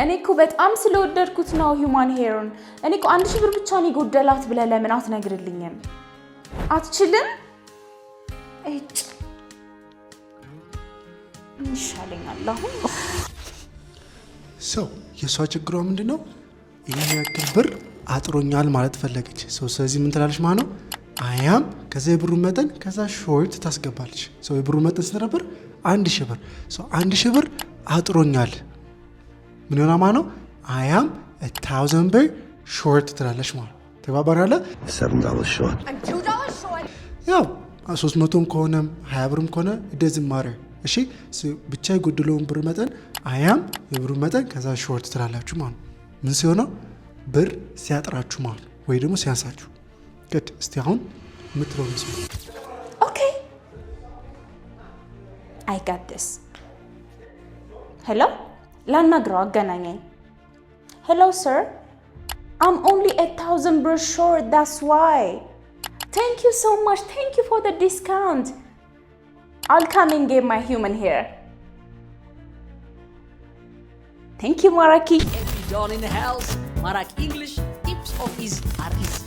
እኔ እኮ በጣም ስለወደድኩት ነው ሂውማን ሄሩን። እኔ እኮ 1000 ብር ብቻ ነው ጎደላት ብለህ ለምን አትነግርልኝም? አትችልም? እጭ ይሻለኛል አሁን። ሰው የሷ ችግሯ ምንድነው? ይሄን ያክል ብር አጥሮኛል ማለት ፈለገች። ሰው ስለዚህ ምን ትላለች ማለት ነው? አያም ከዛ የብሩ መጠን ከዛ ሾርት ታስገባለች። ሰው የብሩ መጠን ስንት ነበር? 1000 ብር። ሰው 1000 ብር አጥሮኛል ምን ይሆናል ማለት ነው? አያም 1000 ብር ሾርት ትላለች ማለት ነው። ተባባሪ አለ $7 short. I'm $2 short. ያው 300ም ከሆነም 20 ብርም ከሆነ ደዝም ማረ እሺ ብቻ የጎደለውን ብር መጠን አያም የብሩ መጠን ከዛ ሾርት ትላላችሁ ማለት ነው። ምን ሲሆነው? ብር ሲያጥራችሁ ማለት ነው፣ ወይ ደግሞ ሲያንሳችሁ። ግድ እስቲ አሁን የምትለው ነው። ኦኬ I got this. ሄሎ ላናግረው አገናኘኝ። ሄሎ sir, I'm only 1000 ብር short, that's why. Thank you so much. Thank you for the discount. I'll come and get my human hair. Thank you, Maraki. Every dawn in the house, Marak English tips of easy are easy.